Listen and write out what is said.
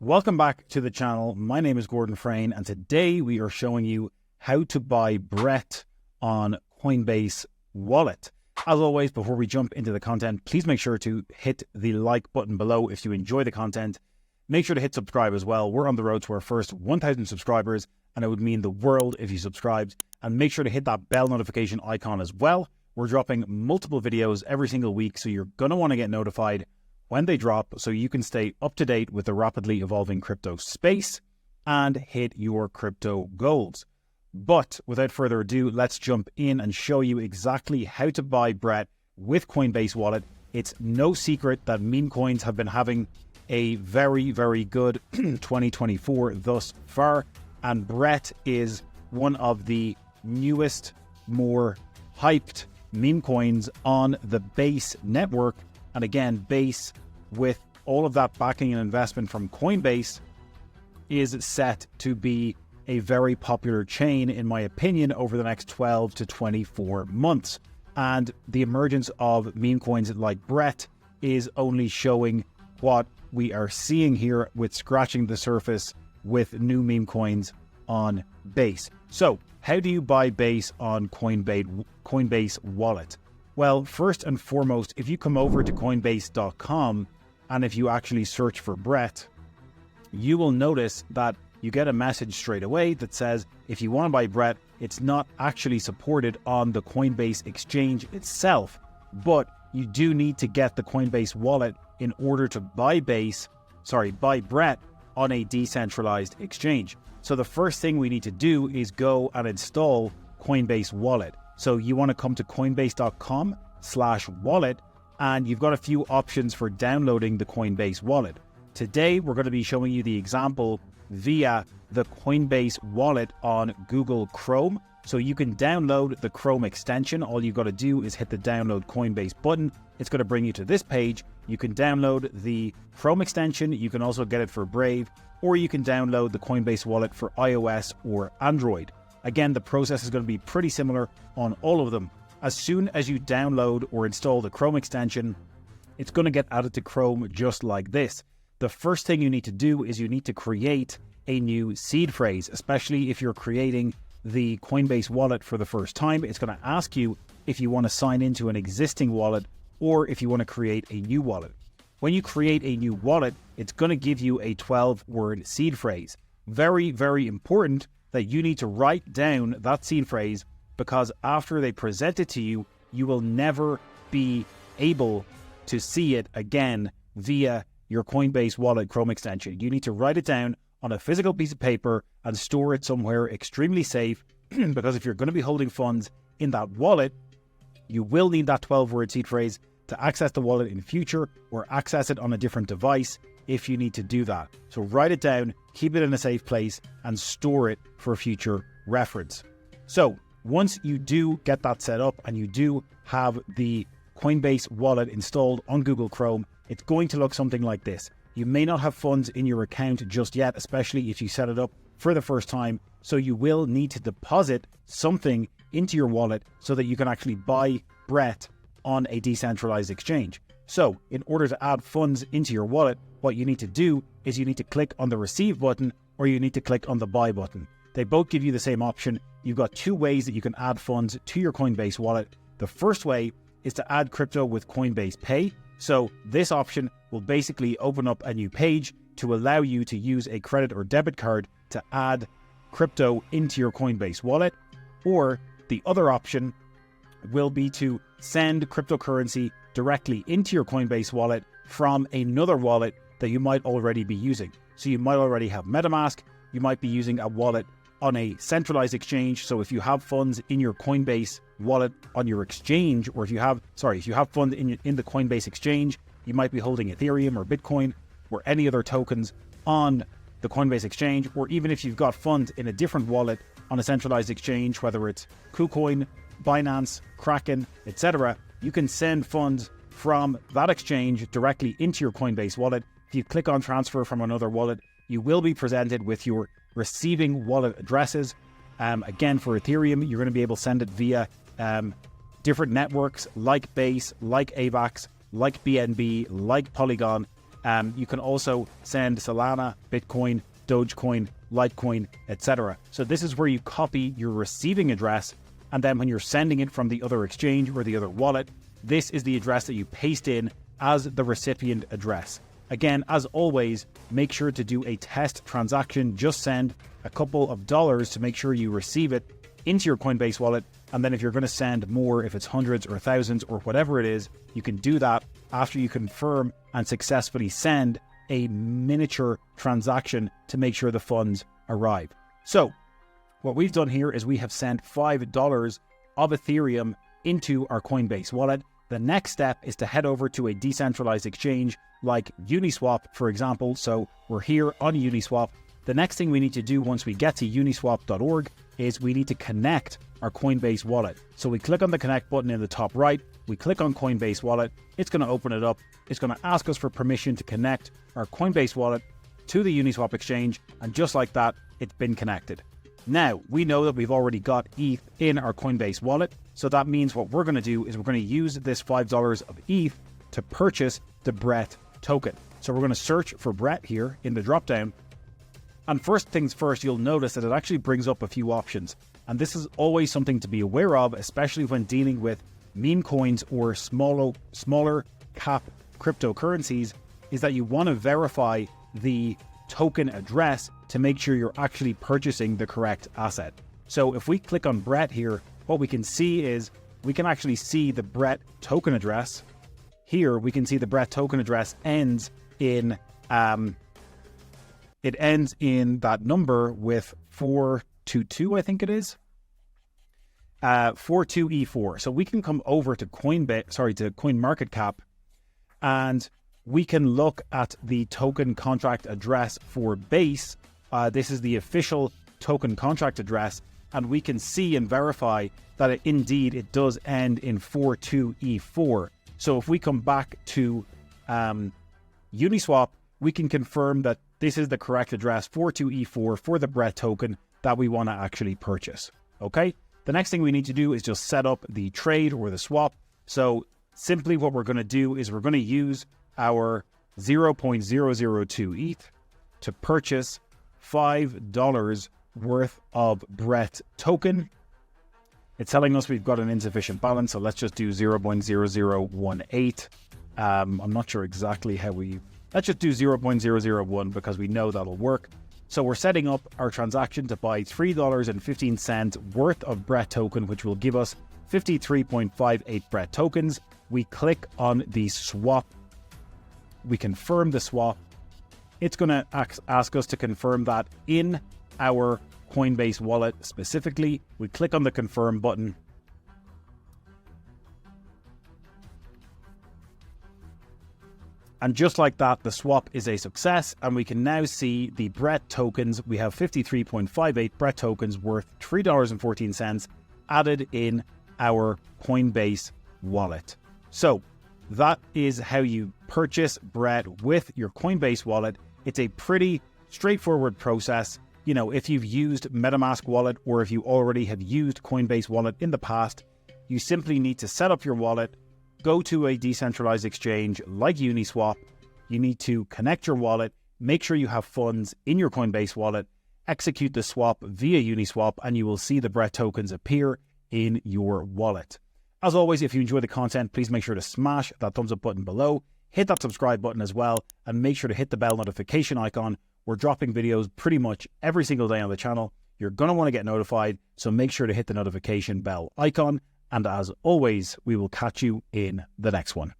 Welcome back to the channel. My name is Gordon Frayne, and today we are showing you how to buy BRET on Coinbase Wallet. As always, before we jump into the content, please make sure to hit the like button below if you enjoy the content. Make sure to hit subscribe as well. We're on the road to our first 1,000 subscribers, and it would mean the world if you subscribed. And make sure to hit that bell notification icon as well. We're dropping multiple videos every single week, so you're going to want to get notified when they drop so you can stay up to date with the rapidly evolving crypto space and hit your crypto goals. But without further ado, let's jump in and show you exactly how to buy BRET with Coinbase Wallet. It's no secret that meme coins have been having a very, very good 2024 thus far, and BRET is one of the newest, more hyped meme coins on the Base network. And again, Base, with all of that backing and investment from Coinbase, is set to be a very popular chain, in my opinion, over the next 12 to 24 months. And the emergence of meme coins like BRET is only showing what we are seeing here with scratching the surface with new meme coins on Base. So how do you buy Base on Coinbase Wallet? Well, first and foremost, if you come over to Coinbase.com and if you actually search for BRET, you will notice that you get a message straight away that says if you want to buy BRET, it's not actually supported on the Coinbase exchange itself, but you do need to get the Coinbase wallet in order to buy BRET on a decentralized exchange. So the first thing we need to do is go and install Coinbase Wallet. So you want to come to coinbase.com/wallet, and you've got a few options for downloading the Coinbase wallet. Today, we're going to be showing you the example via the Coinbase wallet on Google Chrome. So you can download the Chrome extension. All you've got to do is hit the download Coinbase button. It's going to bring you to this page. You can download the Chrome extension. You can also get it for Brave, or you can download the Coinbase wallet for iOS or Android. Again, the process is going to be pretty similar on all of them. As soon as you download or install the Chrome extension, it's going to get added to Chrome just like this. The first thing you need to do is you need to create a new seed phrase, especially if you're creating the Coinbase wallet for the first time. It's going to ask you if you want to sign into an existing wallet or if you want to create a new wallet. When you create a new wallet, it's going to give you a 12-word seed phrase. Very, very important that you need to write down that seed phrase, because after they present it to you, you will never be able to see it again via your Coinbase wallet Chrome extension. You need to write it down on a physical piece of paper and store it somewhere extremely safe, because if you're going to be holding funds in that wallet, you will need that 12-word seed phrase to access the wallet in future or access it on a different device if you need to do that. So write it down, keep it in a safe place, and store it for future reference. So once you do get that set up and you do have the Coinbase wallet installed on Google Chrome, it's going to look something like this. You may not have funds in your account just yet, especially if you set it up for the first time. So you will need to deposit something into your wallet so that you can actually buy BRET on a decentralized exchange. So in order to add funds into your wallet, what you need to do is you need to click on the receive button or you need to click on the buy button. They both give you the same option. You've got two ways that you can add funds to your Coinbase wallet. The first way is to add crypto with Coinbase Pay. So this option will basically open up a new page to allow you to use a credit or debit card to add crypto into your Coinbase wallet. Or the other option will be to send cryptocurrency directly into your Coinbase wallet from another wallet that you might already be using. So you might already have MetaMask, you might be using a wallet on a centralized exchange. So if you have funds in your Coinbase wallet on your exchange, or if you have funds in the Coinbase exchange, you might be holding Ethereum or Bitcoin or any other tokens on the Coinbase exchange, or even if you've got funds in a different wallet on a centralized exchange, whether it's KuCoin, Binance, Kraken, etc., you can send funds from that exchange directly into your Coinbase wallet. If you click on transfer from another wallet, you will be presented with your receiving wallet addresses. Again, for Ethereum, you're going to be able to send it via different networks like Base, like AVAX, like BNB, like Polygon, You can also send Solana, Bitcoin, Dogecoin, Litecoin, etc. So this is where you copy your receiving address, and then when you're sending it from the other exchange or the other wallet, this is the address that you paste in as the recipient address. Again, as always, make sure to do a test transaction. Just send a couple of dollars to make sure you receive it into your Coinbase wallet. And then if you're going to send more, if it's hundreds or thousands or whatever it is, you can do that after you confirm and successfully send a miniature transaction to make sure the funds arrive. So what we've done here is we have sent $5 of Ethereum into our Coinbase wallet. The next step is to head over to a decentralized exchange like Uniswap, for example. So we're here on Uniswap. The next thing we need to do once we get to uniswap.org is we need to connect our Coinbase wallet. So we click on the connect button in the top right, we click on Coinbase wallet, it's going to open it up, it's going to ask us for permission to connect our Coinbase wallet to the Uniswap exchange, and just like that, it's been connected. Now, we know that we've already got ETH in our Coinbase wallet, so that means what we're going to do is we're going to use this $5 of ETH to purchase the BRET token. So we're going to search for BRET here in the dropdown. And first things first, you'll notice that it actually brings up a few options. And this is always something to be aware of, especially when dealing with meme coins or smaller cap cryptocurrencies, is that you want to verify the token address to make sure you're actually purchasing the correct asset. So if we click on BRET here, what we can see is we can actually see the BRET token address. Here we can see the BRET token address ends in it ends in that number with 422, I think it is. 42E4. So we can come over to CoinMarketCap, and we can look at the token contract address for Base. This is the official token contract address, and we can see and verify that indeed it does end in 42E4. So if we come back to Uniswap, we can confirm that this is the correct address, 42E4, for the BRET token that we want to actually purchase. Okay? The next thing we need to do is just set up the trade or the swap. So simply what we're going to do is we're going to use our 0.002 ETH to purchase $5 worth of BRET token. It's telling us we've got an insufficient balance, so let's just do 0.0018. I'm not sure exactly how let's just do 0.001 because we know that'll work. So we're setting up our transaction to buy $3.15 worth of BRET token, which will give us 53.58 BRET tokens. We click on the swap. We confirm the swap. It's going to ask us to confirm that in our Coinbase wallet specifically. We click on the confirm button. And just like that, the swap is a success, and we can now see the BRET tokens. We have 53.58 BRET tokens worth $3.14 added in our Coinbase wallet. So that is how you purchase BRET with your Coinbase wallet. It's a pretty straightforward process. You know, if you've used MetaMask wallet or if you already have used Coinbase wallet in the past, you simply need to set up your wallet, go to a decentralized exchange like Uniswap. You need to connect your wallet, make sure you have funds in your Coinbase wallet, execute the swap via Uniswap, and you will see the BRET tokens appear in your wallet. As always, if you enjoy the content, please make sure to smash that thumbs up button below, hit that subscribe button as well, and make sure to hit the bell notification icon. We're dropping videos pretty much every single day on the channel. You're going to want to get notified, so make sure to hit the notification bell icon. And as always, we will catch you in the next one.